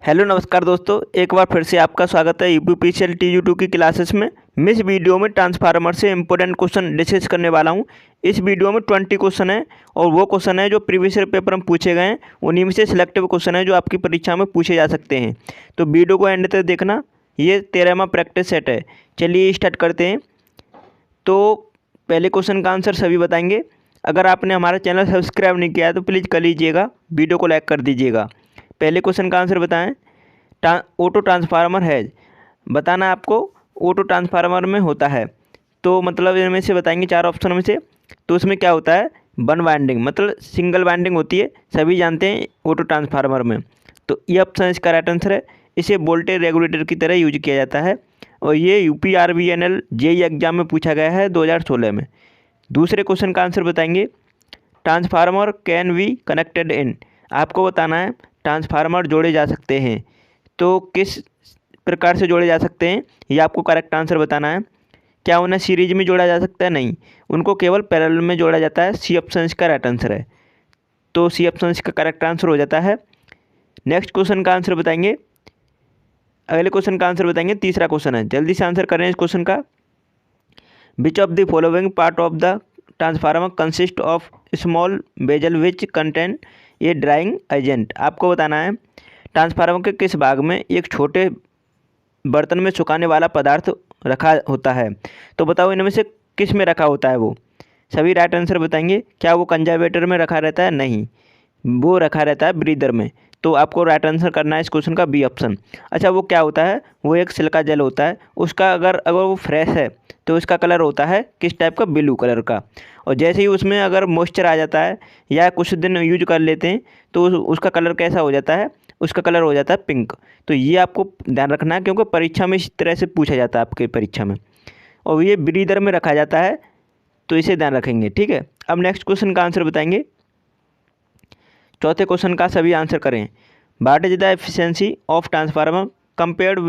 Hello नमस्कार दोस्तों, एक बार फिर से आपका स्वागत है यूपीपीसीएल TU2 की क्लासेस में। मैं इस वीडियो में ट्रांसफार्मर से इंपॉर्टेंट क्वेश्चन डिस्कस करने वाला हूं। इस वीडियो में 20 क्वेश्चन है और वो क्वेश्चन है जो प्रीवियस ईयर पेपर में पूछे गए हैं। उन्हीं में से सिलेक्टिव क्वेश्चन है जो आपकी परीक्षा में पूछे जा सकते हैं। तो वीडियो को एंड तक देखना। ये 13वां प्रैक्टिस सेट है। चलिए स्टार्ट करते हैं। तो पहले क्वेश्चन का आंसर सभी बताएंगे। अगर आपने हमारा चैनल सब्सक्राइब नहीं किया है तो प्लीज़ कर लीजिएगा, वीडियो को लाइक कर दीजिएगा। पहले क्वेश्चन का आंसर बताएं। ऑटो ट्रांसफार्मर है, बताना आपको ऑटो ट्रांसफार्मर में होता है। तो मतलब इनमें से बताएंगे चार ऑप्शन में से। तो उसमें क्या होता है, वन वाइंडिंग मतलब सिंगल वाइंडिंग होती है, सभी जानते हैं ऑटो ट्रांसफार्मर में। तो ये ऑप्शन इसका राइट आंसर है। इसे वोल्टेज रेगुलेटर की तरह यूज किया जाता है और ये UPRVNL JEE एग्जाम में पूछा गया है 2016 में। दूसरे क्वेश्चन का आंसर बताएंगे। Transformer can be connected in, आपको बताना है ट्रांसफार्मर जोड़े जा सकते हैं तो किस प्रकार से जोड़े जा सकते हैं, ये आपको करेक्ट आंसर बताना है। क्या उन्हें सीरीज में जोड़ा जा सकता है? नहीं, उनको केवल पैरेलल में जोड़ा जाता है। सी ऑप्शन इसका राइट आंसर है। तो सी ऑप्शन इसका करेक्ट आंसर हो जाता है। नेक्स्ट क्वेश्चन का आंसर बताएंगे। अगले क्वेश्चन का आंसर बताएंगे। तीसरा क्वेश्चन है, जल्दी से आंसर करें इस क्वेश्चन का। Which of the following part of the transformer consist of small vessel which contain a drying agent, आपको बताना है ट्रांसफार्मर के किस भाग में एक छोटे बर्तन में सुखाने वाला पदार्थ रखा होता है। तो बताओ इनमें से किस में रखा होता है वो। सभी राइट आंसर बताएंगे। क्या वो कंजर्वेटर में रखा रहता है? नहीं, वो रखा रहता है ब्रीदर में। तो आपको राइट आंसर करना है इस क्वेश्चन का बी ऑप्शन। अच्छा, वो क्या होता है? वो एक सिल्का जेल होता है। उसका अगर वो फ्रेश है तो उसका कलर होता है किस टाइप का? ब्लू कलर का। और जैसे ही उसमें अगर मॉइस्चर आ जाता है या कुछ दिन यूज कर लेते हैं तो उसका कलर कैसा हो जाता है? उसका कलर हो जाता है पिंक। तो ये आपको ध्यान रखना है क्योंकि परीक्षा में इस तरह से पूछा जाता है आपके परीक्षा में। और ये ब्रीदर में रखा जाता है, तो इसे ध्यान रखेंगे। ठीक है, अब नेक्स्ट क्वेश्चन का आंसर बताएंगे। चौथे क्वेश्चन का सभी आंसर करें। What is the efficiency of transformer compared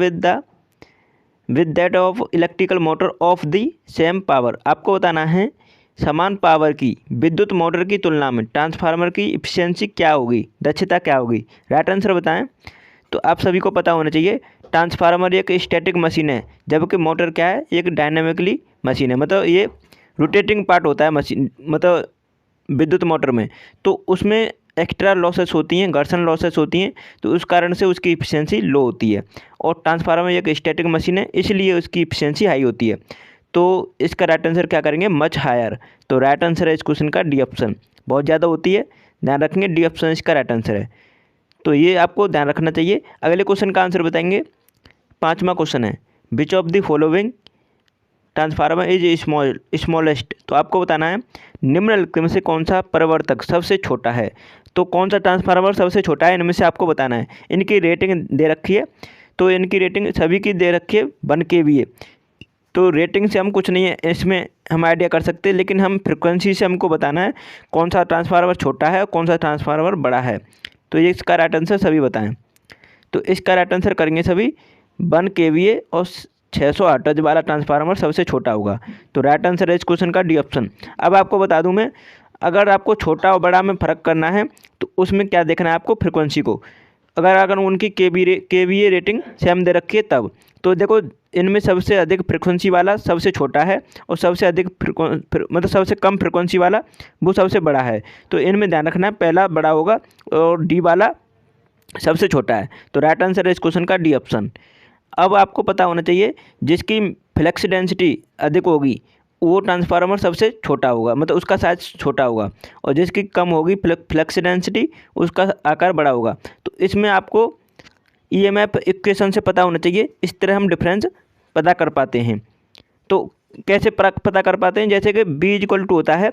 with that of electrical motor of the same power, आपको बताना है समान पावर की विद्युत मोटर की तुलना में ट्रांसफार्मर की इफिशिएंसी क्या होगी, दक्षता क्या होगी। राइट आंसर बताएं। तो आप सभी को पता होना चाहिए ट्रांसफार्मर एक स्टैटिक मशीन है जबकि मोटर क्या है? एक डायनामिकली मशीन है। मतलब ये रोटेटिंग पार्ट होता है मशीन, मतलब विद्युत मोटर में। तो उसमें एक्स्ट्रा लॉसेस होती हैं, घर्षण लॉसेस होती हैं, तो उस कारण से उसकी इफिशिएंसी लो होती है। और ट्रांसफार्मर एक स्टैटिक मशीन है इसलिए उसकी इफिशिएंसी हाई होती है। तो इसका राइट आंसर क्या करेंगे? Much higher. तो राइट आंसर है इस क्वेश्चन का डी ऑप्शन। बहुत ज़्यादा होती है, ध्यान रखेंगे, डी ऑप्शन इसका राइट आंसर है। तो ये आपको ध्यान रखना चाहिए। अगले क्वेश्चन का आंसर बताएंगे। पाँचवा क्वेश्चन है, विच of the following transformer is smallest, तो आपको बताना है निम्नलिखित में से कौन सा परिवर्तक सबसे छोटा है। तो कौन सा ट्रांसफार्मर सबसे छोटा है इनमें से आपको बताना है। इनकी रेटिंग दे रखी है, तो इनकी रेटिंग सभी की दे रखी है 1 kVA। तो रेटिंग से हम कुछ नहीं है इसमें हम आइडिया कर सकते, लेकिन हम फ्रिक्वेंसी से हमको बताना है कौन सा ट्रांसफार्मर छोटा है और कौन सा ट्रांसफार्मर बड़ा है। तो ये इसका राइट आंसर सभी बताएं। तो इसका राइट आंसर करेंगे सभी 1 kVA और 600 हर्ट्ज वाला ट्रांसफार्मर सबसे छोटा होगा। तो राइट आंसर है इस क्वेश्चन का डी ऑप्शन। अब आपको बता दूं मैं, अगर आपको छोटा और बड़ा में फ़र्क करना है तो उसमें क्या देखना है आपको? फ्रिक्वेंसी को। अगर उनकी KVA रेटिंग सेम दे रखी है तब। तो देखो इनमें सबसे अधिक फ्रिक्वेंसी वाला सबसे छोटा है और सबसे अधिक मतलब सबसे कम फ्रिक्वेंसी वाला वो सबसे बड़ा है। तो इनमें ध्यान रखना है पहला बड़ा होगा और डी वाला सबसे छोटा है। तो राइट आंसर है इस क्वेश्चन का डी ऑप्शन। अब आपको पता होना चाहिए जिसकी फ्लेक्स डेंसिटी अधिक होगी वो ट्रांसफार्मर सबसे छोटा होगा, मतलब उसका साइज छोटा होगा। और जिसकी कम होगी फ्लेक्स डेंसिटी उसका आकार बड़ा होगा। तो इसमें आपको EMF इक्वेशन से पता होना चाहिए। इस तरह हम डिफरेंस पता कर पाते हैं। तो कैसे पता कर पाते हैं? जैसे कि B = होता है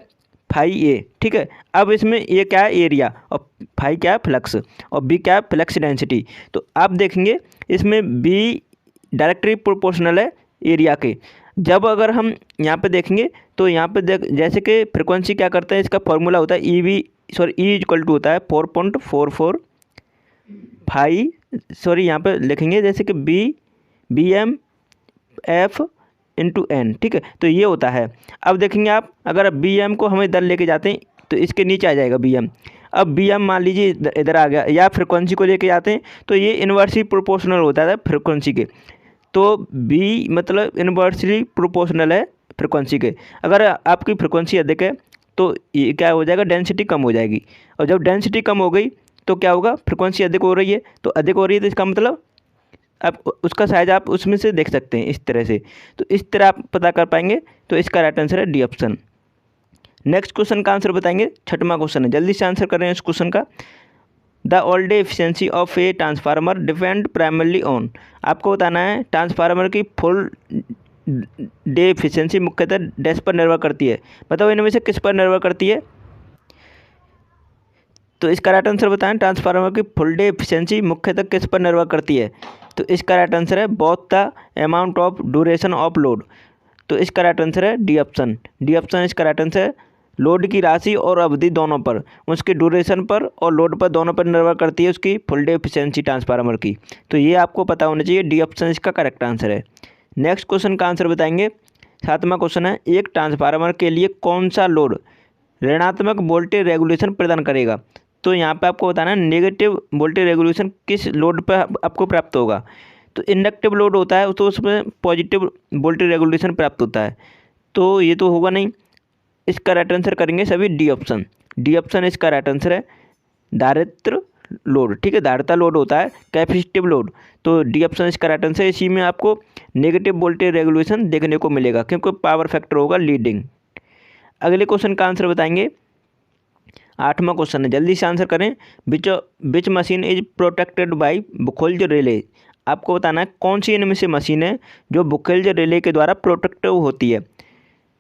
φA, ठीक है। अब इसमें ये क्या है? एरिया, और फाई क्या है? फ्लक्स, और बी क्या है? Flux density. तो आप देखेंगे इसमें B डायरेक्टली प्रोपोर्शनल है एरिया के। जब अगर हम यहाँ पे देखेंगे तो यहाँ पे जैसे कि फ्रिक्वेंसी क्या करता है, इसका फॉर्मूला होता है E होता है 4.44 फाई, यहाँ पे लिखेंगे जैसे कि BM/F/N, ठीक है। तो ये होता है। अब देखेंगे आप, अगर BM को हम इधर लेके जाते हैं तो इसके नीचे आ जाएगा BM। अब बी हम मान लीजिए इधर आ गया, या फ्रिक्वेंसी को लेके जाते हैं तो ये इन्वर्सली प्रोपोर्शनल होता है फ्रिक्वेंसी के। तो बी मतलब इन्वर्सली प्रोपोर्शनल है फ्रिक्वेंसी के। अगर आपकी फ्रिक्वेंसी अधिक है तो ये क्या हो जाएगा, डेंसिटी कम हो जाएगी। और जब डेंसिटी कम हो गई तो क्या होगा, फ्रिक्वेंसी अधिक हो रही है, तो अधिक हो रही है तो इसका मतलब आप उसका साइज आप उसमें से देख सकते हैं इस तरह से। तो इस तरह आप पता कर पाएंगे। तो इसका राइट आंसर है डी ऑप्शन। नेक्स्ट क्वेश्चन का आंसर बताएंगे, छठवां क्वेश्चन है, जल्दी से आंसर कर रहे हैं इस क्वेश्चन का। The all day efficiency of a transformer depend primarily on. आपको बताना है ट्रांसफार्मर की फुल डे एफिशिएंसी मुख्यतः डैश पर निर्भर करती है। बताओ इनमें से किस पर निर्भर करती है। तो इसका राइट आंसर बताएं, ट्रांसफार्मर की फुल डे एफिशिएंसी मुख्यतः किस पर निर्भर करती है। तो इसका राइट आंसर है both the amount of duration of load. तो इसका राइट आंसर है डी ऑप्शन। डी ऑप्शन इसका राइट आंसर है। लोड की राशि और अवधि दोनों पर, उसके ड्यूरेशन पर और लोड पर दोनों पर निर्भर करती है उसकी फुल डे एफिशिएंसी ट्रांसफार्मर की। तो ये आपको पता होना चाहिए, डी ऑप्शन इसका करेक्ट आंसर है। नेक्स्ट क्वेश्चन का आंसर बताएंगे, सातवां क्वेश्चन है, एक ट्रांसफार्मर के लिए कौन सा लोड ऋणात्मक वोल्टेज रेगुलेशन प्रदान करेगा। तो यहाँ पे आपको बताना है नेगेटिव वोल्टेज रेगुलेशन किस लोड पर आपको प्राप्त होगा। तो इंडक्टिव लोड होता है तो उसमें पॉजिटिव वोल्टेज रेगुलेशन प्राप्त होता है, तो ये तो होगा नहीं। इसका राइट आंसर करेंगे सभी डी ऑप्शन। डी ऑप्शन इसका राइट आंसर है। धारित्र लोड, ठीक है, धारिता लोड होता है, कैपेसिटिव लोड। तो डी ऑप्शन इसका राइट आंसर है। इसी में आपको नेगेटिव वोल्टेज रेगुलेशन देखने को मिलेगा क्योंकि पावर फैक्टर होगा लीडिंग। अगले क्वेश्चन का आंसर बताएंगे, आठवां क्वेश्चन है, जल्दी से आंसर करें। Which machine is protected by Buchholz relay. आपको बताना है कौन सी इनमें से मशीन है जो बुखोल्ज रिले के द्वारा प्रोटेक्टिव होती है।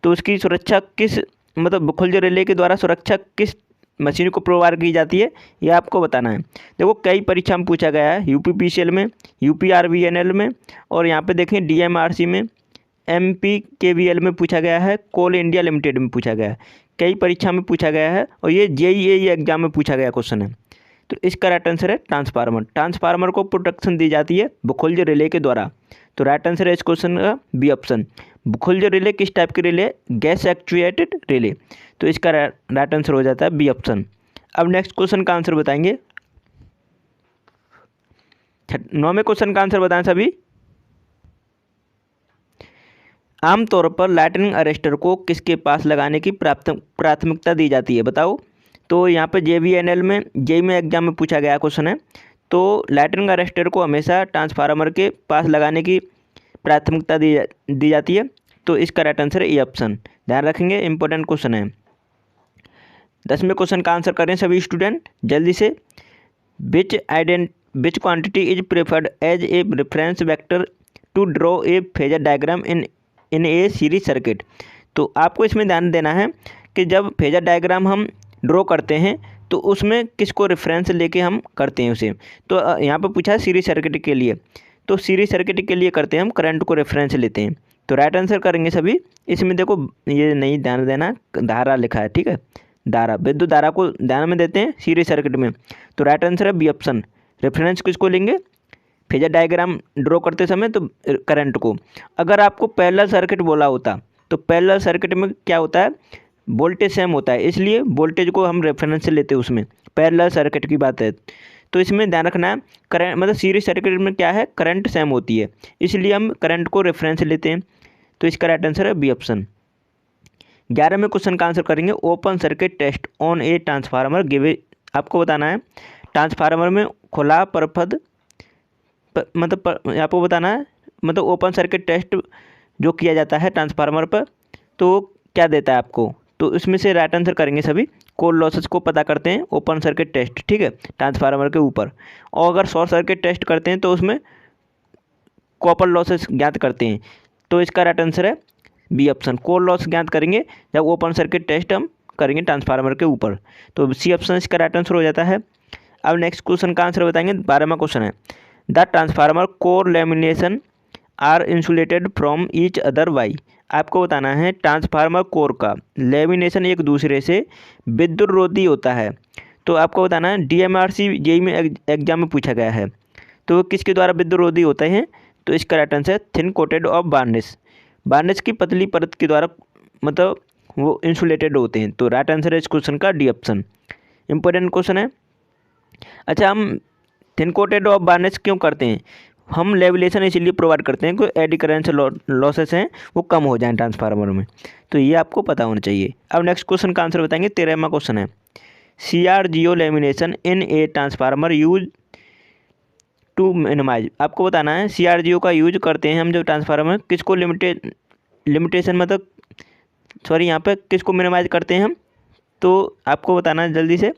तो उसकी सुरक्षा किस मतलब बुखोल्ज रिले के द्वारा सुरक्षा किस मशीन को प्रोवाइड की जाती है, ये आपको बताना है। देखो कई परीक्षा में पूछा गया है, यूपीपीसीएल में, यूपीआरवीएनएल में, और यहाँ पे देखें डीएमआरसी में, एमपीकेवीएल में पूछा गया है, कोल इंडिया लिमिटेड में पूछा गया है। कई परीक्षा में पूछा गया है और ये जेईई एग्जाम में पूछा गया क्वेश्चन है। तो इसका राइट आंसर है ट्रांसफार्मर। ट्रांसफार्मर को प्रोटेक्शन दी जाती है बुखोल्ज रिले के द्वारा। तो राइट आंसर है इस क्वेश्चन का बी ऑप्शन। बुखोल्ज रिले किस टाइप के रिले, गैस एक्चुएटेड रिले। तो इसका राइट आंसर हो जाता है बी ऑप्शन। अब नेक्स्ट क्वेश्चन का आंसर बताएंगे, नौवें क्वेश्चन का आंसर बताएं सभी। आमतौर पर लाइटनिंग अरेस्टर को किसके पास लगाने की प्राथमिकता दी जाती है, बताओ। तो यहाँ पे जेवीएनएल में, जेई में एग्जाम में पूछा गया क्वेश्चन है। तो लाइटनिंग अरेस्टर को हमेशा ट्रांसफार्मर के पास लगाने की प्राथमिकता दी जाती है। तो इसका राइट आंसर है ए ऑप्शन। ध्यान रखेंगे, इंपॉर्टेंट क्वेश्चन है। 10वें क्वेश्चन का आंसर करें सभी स्टूडेंट जल्दी से। Which quantity is preferred as a reference vector to draw a phasor diagram in a series circuit. तो आपको इसमें ध्यान देना है कि जब फेजर डायग्राम हम ड्रॉ करते हैं तो उसमें किसको रेफरेंस लेके हम करते हैं उसे। तो यहाँ पर पूछा है सीरीज सर्किट के लिए, तो सीरीज सर्किट के लिए करते हैं हम करंट को रेफरेंस लेते हैं। तो राइट आंसर करेंगे सभी। इसमें देखो ये नहीं ध्यान देना, धारा लिखा है, ठीक है, धारा, विद्युत धारा को ध्यान में देते हैं सीरीज सर्किट में। तो राइट आंसर है बी ऑप्शन। रेफरेंस किसको लेंगे, फेजर डायग्राम ड्रॉ करते समय तो करंट को। अगर आपको पैरेलल सर्किट बोला होता तो पैरेलल सर्किट में क्या होता है, वोल्टेज सेम होता है, इसलिए वोल्टेज को हम रेफरेंस से लेते हैं उसमें। पैरेलल सर्किट की बात है तो इसमें ध्यान रखना है, करंट मतलब सीरीज सर्किट में क्या है, करंट सेम होती है, इसलिए हम करंट को रेफरेंस लेते हैं। तो इसका राइट आंसर है बी ऑप्शन। 11वें क्वेश्चन का आंसर करेंगे, open circuit test on a transformer give. आपको बताना है ट्रांसफार्मर में खुला परपथ मतलब आपको बताना है मतलब ओपन सर्किट टेस्ट जो किया जाता है ट्रांसफार्मर पर तो क्या देता है आपको। तो इसमें से राइट आंसर करेंगे सभी। कोर लॉसेस को पता करते हैं ओपन सर्किट टेस्ट, ठीक है, ट्रांसफार्मर के ऊपर। और अगर शॉर्ट सर्किट टेस्ट करते हैं तो उसमें कॉपर लॉसेस ज्ञात करते हैं। तो इसका राइट आंसर है बी ऑप्शन। कोर लॉस ज्ञात करेंगे जब ओपन सर्किट टेस्ट हम करेंगे ट्रांसफार्मर के ऊपर। तो सी ऑप्शन इसका राइट आंसर हो जाता है। अब नेक्स्ट क्वेश्चन का आंसर बताएंगे, 12वां क्वेश्चन है, the transformer core lamination are insulated from each other by. आपको बताना है ट्रांसफार्मर कोर का लेमिनेशन एक दूसरे से विद्युत रोधी होता है। तो आपको बताना है डीएमआरसी जेई में एग्जाम में पूछा गया है, तो किसके द्वारा विद्युत रोधी होते हैं। तो इसका राइट आंसर है thin coated of varnish. Varnish की पतली परत के द्वारा मतलब वो इंसुलेटेड होते हैं। तो राइट आंसर है इस क्वेश्चन का डी ऑप्शन। इंपॉर्टेंट क्वेश्चन है। अच्छा, हम थिन कोटेड ऑफ वार्निश क्यों करते हैं? हम लेवलेशन इसलिए प्रोवाइड करते हैं कि एडी करेंट लॉसेस हैं वो कम हो जाएं ट्रांसफार्मर में, तो ये आपको पता होना चाहिए। अब नेक्स्ट क्वेश्चन का आंसर बताएंगे। 13वां क्वेश्चन है, CRGO lamination in a transformer use to minimize. आपको बताना है CRGO का यूज करते हैं हम जो ट्रांसफार्मर, किसको लिमिटेशन मतलब सॉरी यहाँ पे किसको मिनिमाइज करते हैं हम, तो आपको बताना है जल्दी से।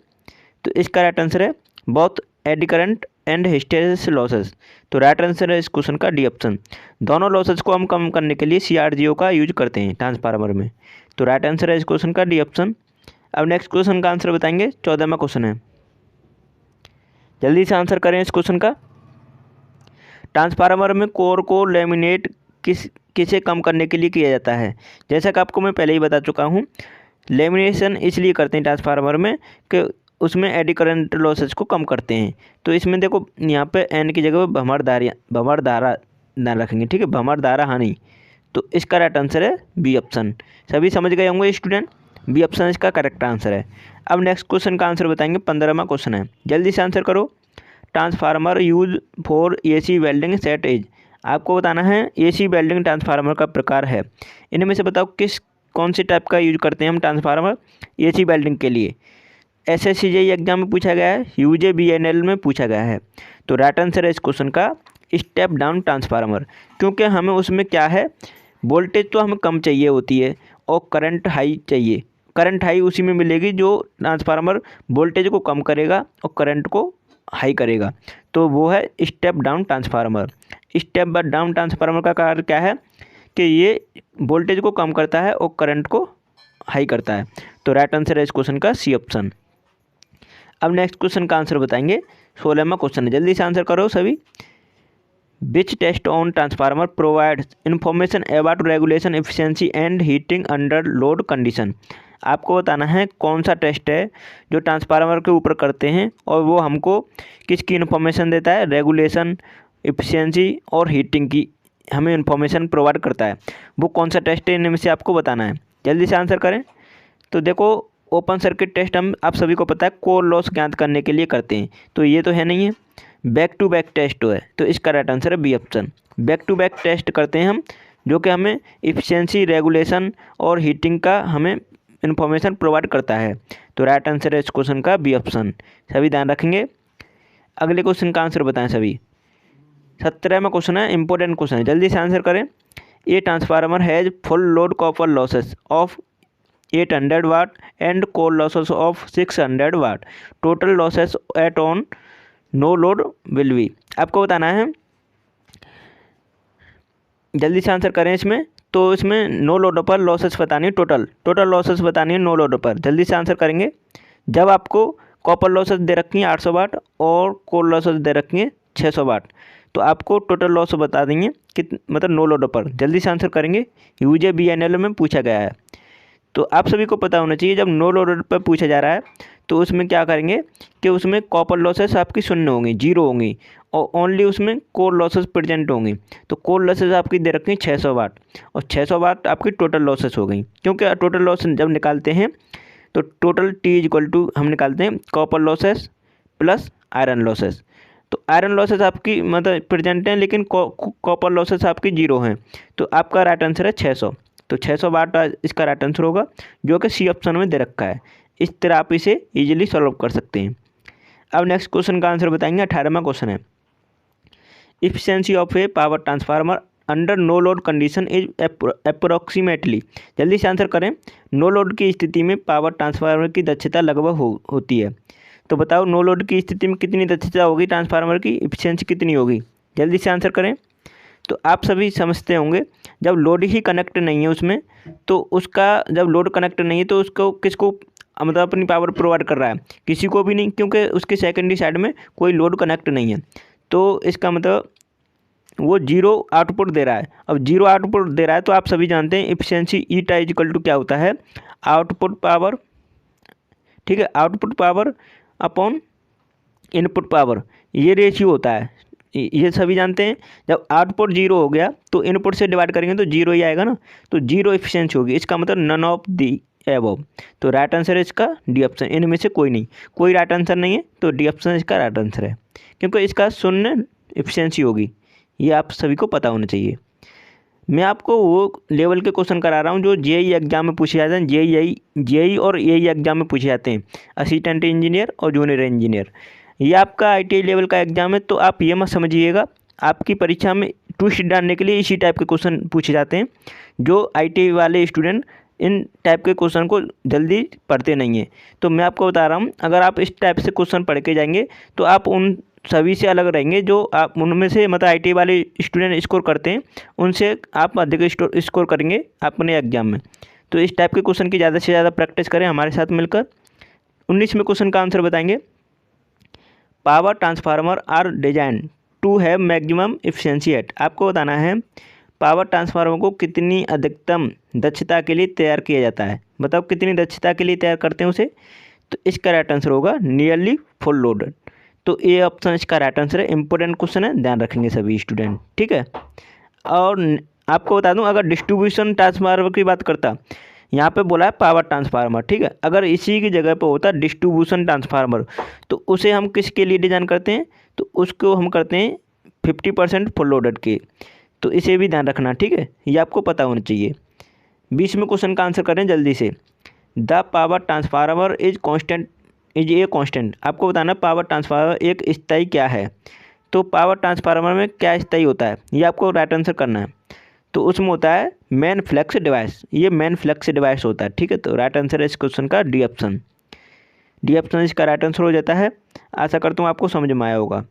तो इसका राइट आंसर है both eddy current and hysteresis losses. तो राइट आंसर है इस क्वेश्चन का डी ऑप्शन। दोनों लॉसेस को हम कम करने के लिए CRGO का यूज करते हैं ट्रांसफार्मर में। तो राइट आंसर है इस क्वेश्चन का डी ऑप्शन। अब नेक्स्ट क्वेश्चन का आंसर बताएंगे। 14वां क्वेश्चन है, जल्दी से आंसर करें इस क्वेश्चन का। ट्रांसफार्मर में कोर को लेमिनेट किसे कम करने के लिए किया जाता है? जैसा कि आपको मैं पहले ही बता चुका हूँ, लेमिनेशन इसलिए करते हैं ट्रांसफार्मर में कि उसमें एडी करंट लॉसेस को कम करते हैं। तो इसमें देखो यहाँ पे एन की जगह भंवर धारा ना रखेंगे, ठीक है, भंवर धारा हानि। तो इसका राइट आंसर है बी ऑप्शन। सभी समझ गए होंगे स्टूडेंट, बी ऑप्शन इसका करेक्ट आंसर है। अब नेक्स्ट क्वेश्चन का आंसर बताएंगे। 15वां क्वेश्चन है, जल्दी से आंसर करो। Transformer use for AC welding set is. आपको बताना है AC वेल्डिंग ट्रांसफार्मर का प्रकार है। इनमें से बताओ कौन से टाइप का यूज करते हैं हम ट्रांसफार्मर AC वेल्डिंग के लिए। SSCJE एग्जाम में पूछा गया है, UJBNL में पूछा गया है। तो राइट आंसर है इस क्वेश्चन का स्टेप डाउन ट्रांसफार्मर, क्योंकि हमें उसमें क्या है, वोल्टेज तो हमें कम चाहिए होती है और करंट हाई चाहिए। करंट हाई उसी में मिलेगी जो ट्रांसफार्मर वोल्टेज को कम करेगा और करंट को हाई करेगा, तो वो है step down transformer. Step down transformer का कार्य क्या है कि ये वोल्टेज को कम करता है और करंट को हाई करता है। तो राइट आंसर है इस क्वेश्चन का सी ऑप्शन। अब नेक्स्ट क्वेश्चन का आंसर बताएंगे। 16वां क्वेश्चन है, जल्दी से आंसर करो सभी। Which test on transformer provides information about regulation efficiency and heating under load condition. आपको बताना है कौन सा टेस्ट है जो ट्रांसफार्मर के ऊपर करते हैं और वो हमको किसकी इन्फॉर्मेशन देता है, रेगुलेशन, एफिशिएंसी और हीटिंग की हमें इन्फॉर्मेशन प्रोवाइड करता है। वो कौन सा टेस्ट है इनमें से आपको बताना है, जल्दी से आंसर करें। तो देखो ओपन सर्किट टेस्ट हम आप सभी को पता है कोर लॉस ज्ञात करने के लिए करते हैं, तो ये तो है नहीं है। बैक टू बैक टेस्ट है, तो इसका राइट आंसर है B option. Back to back test करते हैं हम जो कि हमें इफिशिएंसी, रेगुलेशन और हीटिंग का हमें इन्फॉर्मेशन प्रोवाइड करता है। तो राइट आंसर है इस क्वेश्चन का बी ऑप्शन। सभी ध्यान रखेंगे। अगले क्वेश्चन का आंसर बताएं सभी। 17वां क्वेश्चन है, इंपॉर्टेंट क्वेश्चन है, जल्दी से आंसर करें। A transformer has full load copper losses of 800 watt and core losses of 600 watt. Total losses at on no load will be. आपको बताना है, जल्दी से आंसर करें इसमें। तो इसमें नो लोड पर लॉसेस बतानी है, टोटल लॉसेस बतानी है नो लोड पर। जल्दी से आंसर करेंगे। जब आपको कॉपर लॉसेस दे रखी हैं 800 वाट और कोर लॉसेस दे रखी हैं 600 वाट, तो आपको टोटल लॉस बता देंगे मतलब नो लोड पर। जल्दी से आंसर करेंगे। UJBNL में पूछा गया है, तो आप सभी को पता होना चाहिए जब नो लोड पर पूछा जा रहा है तो उसमें क्या करेंगे कि उसमें कॉपर लॉसेस आपकी शून्य होंगी, 0 होंगी और ओनली उसमें कोर लॉसेस प्रेजेंट होंगी। तो कोर लॉसेस आपकी दे रखी 600 वाट और 600 वाट आपकी टोटल लॉसेस हो गई, क्योंकि टोटल लॉस जब निकालते हैं तो टोटल T हम निकालते हैं copper losses plus iron losses. तो आयरन लॉसेस आपकी मतलब प्रेजेंट हैं लेकिन कॉपर लॉसेस आपकी 0 हैं, तो आपका राइट आंसर है 600। तो 600 वाट इसका राइट आंसर होगा जो कि सी ऑप्शन में दे रखा है। इस तरह आप इसे इजीली सॉल्व कर सकते हैं। अब नेक्स्ट क्वेश्चन का आंसर बताएंगे। 18वां क्वेश्चन है, efficiency of a power transformer under no load condition is approximately. जल्दी से आंसर करें। नो लोड की स्थिति में पावर ट्रांसफार्मर की दक्षता लगभग होती है। तो बताओ नो लोड की स्थिति में कितनी दक्षता होगी ट्रांसफार्मर की, इफिशिएंसी कितनी होगी, जल्दी से आंसर करें। तो आप सभी समझते होंगे जब लोड ही कनेक्ट नहीं है उसमें, तो उसका जब लोड कनेक्ट नहीं है तो उसको किसको मतलब अपनी पावर प्रोवाइड कर रहा है, किसी को भी नहीं, क्योंकि उसके सेकेंडरी साइड में कोई लोड कनेक्ट नहीं है। तो इसका मतलब वो 0 आउटपुट दे रहा है। अब 0 आउटपुट दे रहा है तो आप सभी जानते हैं इफिशिएंसी ईटा इक्वल टू क्या होता है, आउटपुट पावर, ठीक है, output power upon input power, ये रेशियो होता है, ये सभी जानते हैं। जब आउटपुट 0 हो गया तो इनपुट से डिवाइड करेंगे तो 0 ही आएगा ना, तो 0 एफिशिएंसी होगी। इसका मतलब नन ऑफ दी एबव। तो राइट आंसर है इसका डी ऑप्शन, इनमें से कोई नहीं, कोई राइट आंसर नहीं है, तो डी ऑप्शन इसका राइट आंसर है, क्योंकि इसका शून्य एफिशिएंसी होगी, ये आप सभी को पता होना चाहिए। मैं आपको वो लेवल के क्वेश्चन करा रहा हूँ जो जेईई एग्जाम में पूछे जाते हैं, जेईई और एई एग्जाम में पूछे जाते हैं, असिस्टेंट इंजीनियर और जूनियर इंजीनियर। ये आपका आईटीआई लेवल का एग्जाम है, तो आप ये मत समझिएगा आपकी परीक्षा में ट्विस्ट डालने के लिए इसी टाइप के क्वेश्चन पूछे जाते हैं, जो आईटीआई वाले स्टूडेंट इन टाइप के क्वेश्चन को जल्दी पढ़ते नहीं हैं। तो मैं आपको बता रहा हूँ, अगर आप इस टाइप से क्वेश्चन पढ़ के जाएंगे तो आप उन सभी से अलग रहेंगे, जो आप उनमें से मतलब आईटीआई वाले स्टूडेंट स्कोर करते हैं, उनसे आप अधिक स्कोर करेंगे अपने एग्जाम में। तो इस टाइप के क्वेश्चन की ज़्यादा से ज़्यादा प्रैक्टिस करें हमारे साथ मिलकर। 19वें क्वेश्चन का आंसर बताएंगे। Power transformer are design to have maximum efficiency at. आपको बताना है पावर ट्रांसफार्मर को कितनी अधिकतम दक्षता के लिए तैयार किया जाता है। बताओ कितनी दक्षता के लिए तैयार करते हैं उसे। तो इसका राइट आंसर होगा नियरली फुल लोडेड। तो ए ऑप्शन इसका राइट आंसर है। इंपॉर्टेंट क्वेश्चन है, ध्यान रखेंगे सभी स्टूडेंट, ठीक है। और आपको बता दूं, अगर डिस्ट्रीब्यूशन ट्रांसफार्मर की बात करता, यहाँ पे बोला है पावर ट्रांसफार्मर, ठीक है। अगर इसी की जगह पे होता डिस्ट्रीब्यूशन ट्रांसफार्मर, तो उसे हम किसके लिए डिज़ाइन करते हैं, तो उसको हम करते हैं 50% फुल लोडेड के। तो इसे भी ध्यान रखना, ठीक है, ये आपको पता होना चाहिए। 20वें क्वेश्चन का आंसर करें जल्दी से। The power transformer is a constant. आपको बताना पावर ट्रांसफार्मर एक स्थायी क्या है। तो पावर ट्रांसफार्मर में क्या स्थायी होता है, ये आपको राइट आंसर करना है। तो उसमें होता है मेन फ्लेक्स डिवाइस, ये मेन फ्लेक्स डिवाइस होता है, ठीक है। तो राइट आंसर है इस क्वेश्चन का डी ऑप्शन। डी ऑप्शन इसका राइट आंसर हो जाता है। आशा करता हूँ आपको समझ में आया होगा।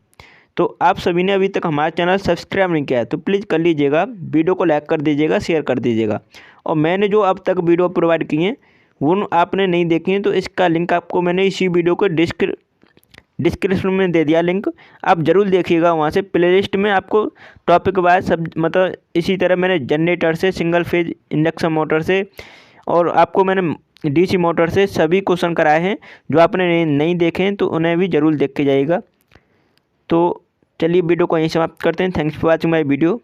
तो आप सभी ने अभी तक हमारा चैनल सब्सक्राइब नहीं किया है तो प्लीज़ कर लीजिएगा, वीडियो को लाइक कर दीजिएगा, शेयर कर दीजिएगा। और मैंने जो अब तक वीडियो प्रोवाइड किए हैं वो आपने नहीं देखे हैं, तो इसका लिंक आपको मैंने इसी वीडियो को डिस्क्रिप्शन में दे दिया लिंक, आप ज़रूर देखिएगा। वहाँ से प्लेलिस्ट में आपको टॉपिक वाइज सब मतलब इसी तरह मैंने जनरेटर से, सिंगल फेज इंडक्शन मोटर से, और आपको मैंने डीसी मोटर से सभी क्वेश्चन कराए हैं। जो आपने नहीं देखे हैं तो उन्हें भी ज़रूर देख के जाइएगा। तो चलिए वीडियो को यहीं समाप्त करते हैं। Thanks for watching my video.